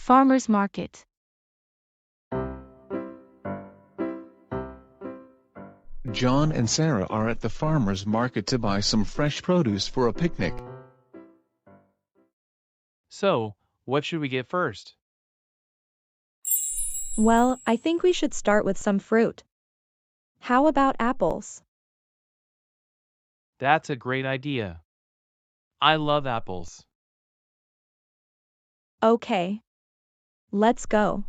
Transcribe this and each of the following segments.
Farmer's market. John and Sarah are at the farmer's market to buy some fresh produce for a picnic. So, what should we get first? Well, I think we should start with some fruit. How about apples? That's a great idea. I love apples. Okay. Let's go.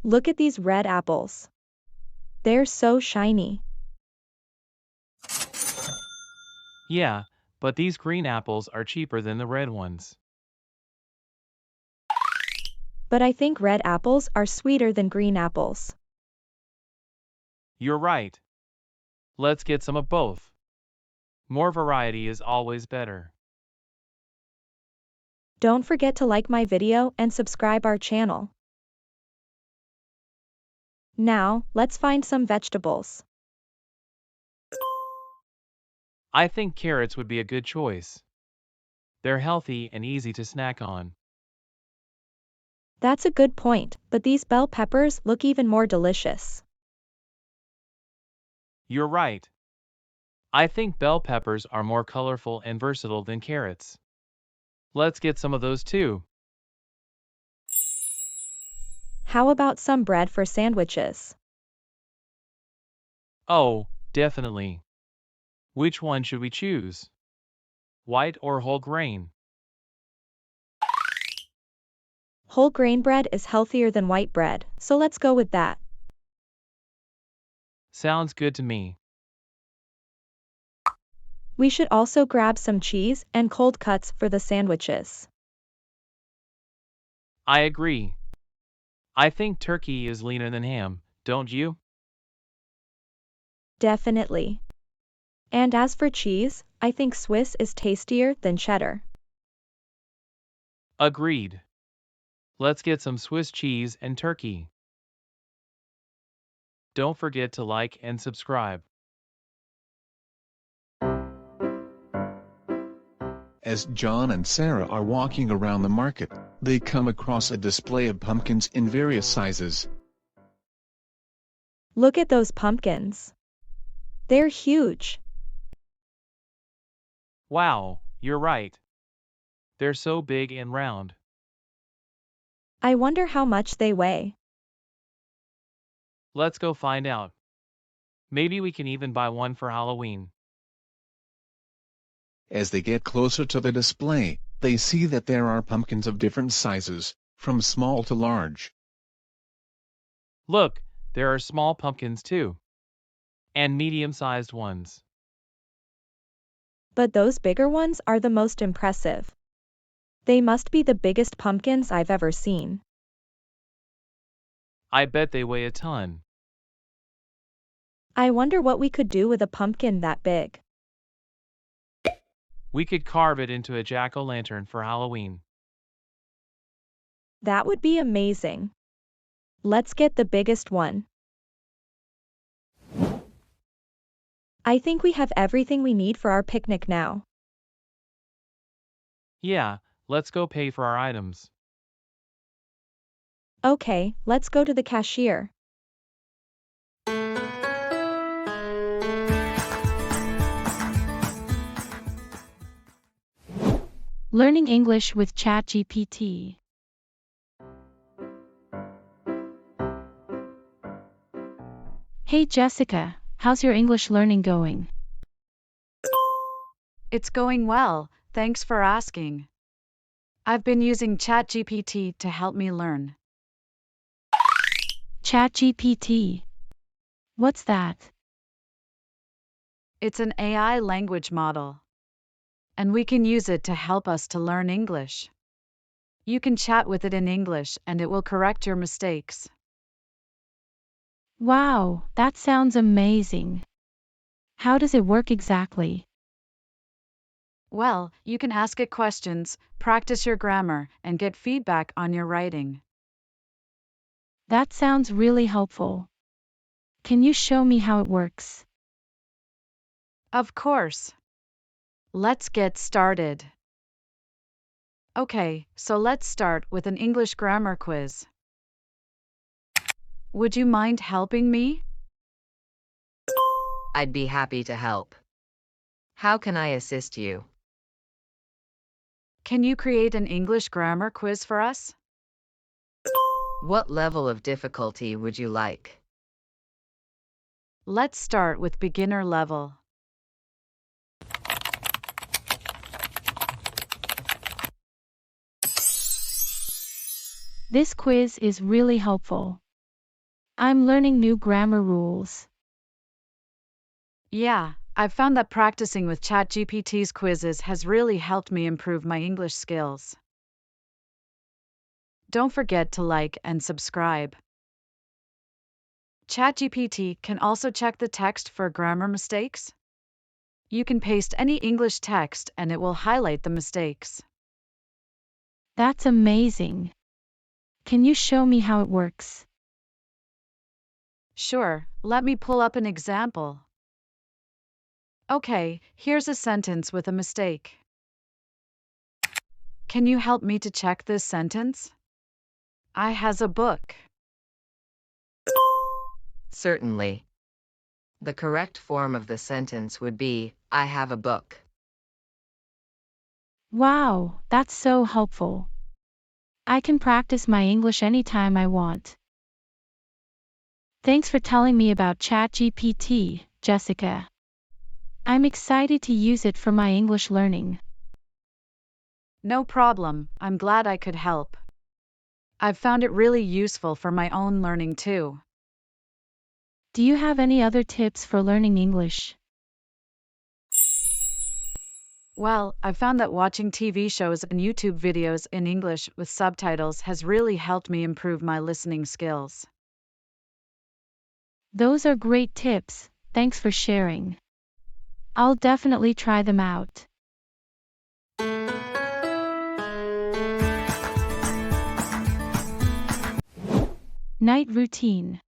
Look at these red apples. They're so shiny. Yeah, but these green apples are cheaper than the red ones. But I think red apples are sweeter than green apples. You're right. Let's get some of both. More variety is always better. Don't forget to like my video and subscribe our channel. Now, let's find some vegetables. I think carrots would be a good choice. They're healthy and easy to snack on. That's a good point, but these bell peppers look even more delicious. You're right. I think bell peppers are more colorful and versatile than carrots. Let's get some of those too. How about some bread for sandwiches? Oh, definitely. Which one should we choose? White or whole grain? Whole grain bread is healthier than white bread, so let's go with that. Sounds good to me. We should also grab some cheese and cold cuts for the sandwiches. I agree. I think turkey is leaner than ham, don't you? Definitely. And as for cheese, I think Swiss is tastier than cheddar. Agreed. Let's get some Swiss cheese and turkey. Don't forget to like and subscribe. As John and Sarah are walking around the market, they come across a display of pumpkins in various sizes. Look at those pumpkins. They're huge. Wow, you're right. They're so big and round. I wonder how much they weigh. Let's go find out. Maybe we can even buy one for Halloween. As they get closer to the display, they see that there are pumpkins of different sizes, from small to large. Look, there are small pumpkins too. And medium-sized ones. But those bigger ones are the most impressive. They must be the biggest pumpkins I've ever seen. I bet they weigh a ton. I wonder what we could do with a pumpkin that big. We could carve it into a jack-o'-lantern for Halloween. That would be amazing. Let's get the biggest one. I think we have everything we need for our picnic now. Yeah, let's go pay for our items. Okay, let's go to the cashier. Learning English with ChatGPT. Hey Jessica, how's your English learning going? It's going well, thanks for asking. I've been using ChatGPT to help me learn. ChatGPT. What's that? It's an AI language model, and we can use it to help us to learn English. You can chat with it in English and it will correct your mistakes. Wow, that sounds amazing. How does it work exactly? Well, you can ask it questions, practice your grammar, and get feedback on your writing. That sounds really helpful. Can you show me how it works? Of course. Let's get started. Okay, so let's start with an English grammar quiz. Would you mind helping me? I'd be happy to help. How can I assist you? Can you create an English grammar quiz for us? What level of difficulty would you like? Let's start with beginner level. This quiz is really helpful. I'm learning new grammar rules. Yeah, I've found that practicing with ChatGPT's quizzes has really helped me improve my English skills. Don't forget to like and subscribe. ChatGPT can also check the text for grammar mistakes. You can paste any English text and it will highlight the mistakes. That's amazing. Can you show me how it works? Sure, let me pull up an example. Okay, here's a sentence with a mistake. Can you help me to check this sentence? I has a book. Certainly. The correct form of the sentence would be, I have a book. Wow, that's so helpful. I can practice my English anytime I want. Thanks for telling me about ChatGPT, Jessica. I'm excited to use it for my English learning. No problem, I'm glad I could help. I've found it really useful for my own learning too. Do you have any other tips for learning English? Well, I've found that watching TV shows and YouTube videos in English with subtitles has really helped me improve my listening skills. Those are great tips, thanks for sharing. I'll definitely try them out. Night routine.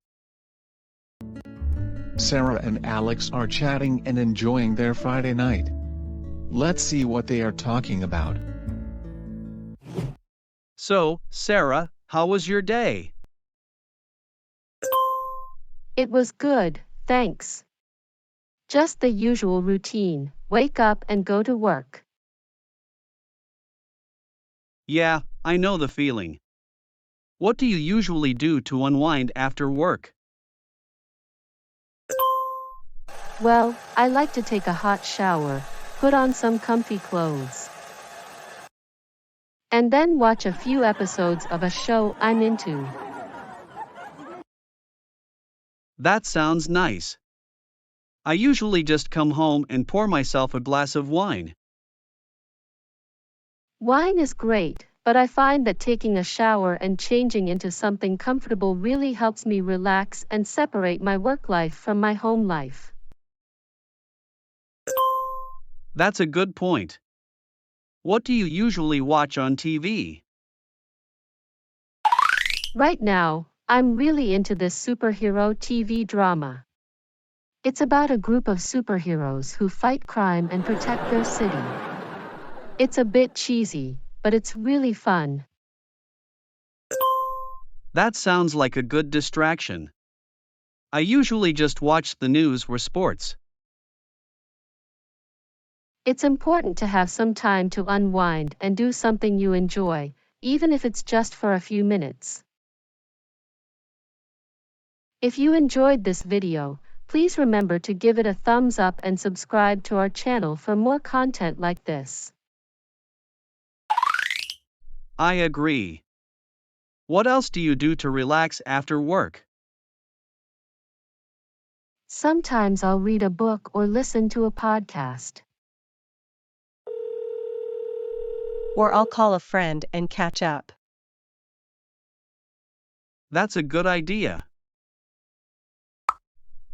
Sarah and Alex are chatting and enjoying their Friday night. Let's see what they are talking about. So, Sarah, how was your day? It was good, thanks. Just the usual routine, wake up and go to work. Yeah, I know the feeling. What do you usually do to unwind after work? Well, I like to take a hot shower, put on some comfy clothes, and then watch a few episodes of a show I'm into. That sounds nice. I usually just come home and pour myself a glass of wine. Wine is great, but I find that taking a shower and changing into something comfortable really helps me relax and separate my work life from my home life. That's a good point. What do you usually watch on TV? Right now, I'm really into this superhero TV drama. It's about a group of superheroes who fight crime and protect their city. It's a bit cheesy, but it's really fun. That sounds like a good distraction. I usually just watch the news or sports. It's important to have some time to unwind and do something you enjoy, even if it's just for a few minutes. If you enjoyed this video, please remember to give it a thumbs up and subscribe to our channel for more content like this. I agree. What else do you do to relax after work? Sometimes I'll read a book or listen to a podcast. Or I'll call a friend and catch up. That's a good idea.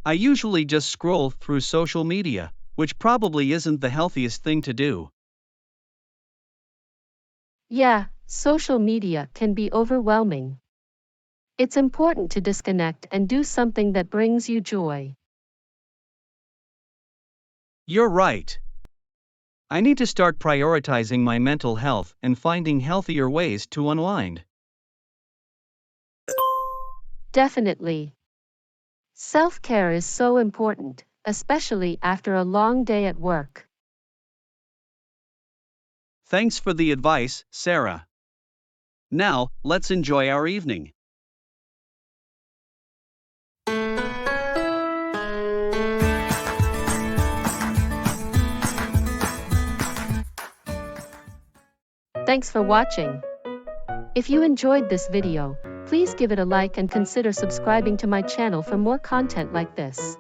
I usually just scroll through social media, which probably isn't the healthiest thing to do. Yeah, social media can be overwhelming. It's important to disconnect and do something that brings you joy. You're right. I need to start prioritizing my mental health and finding healthier ways to unwind. Definitely. Self-care is so important, especially after a long day at work. Thanks for the advice, Sarah. Now, let's enjoy our evening. Thanks for watching. If you enjoyed this video, please give it a like and consider subscribing to my channel for more content like this.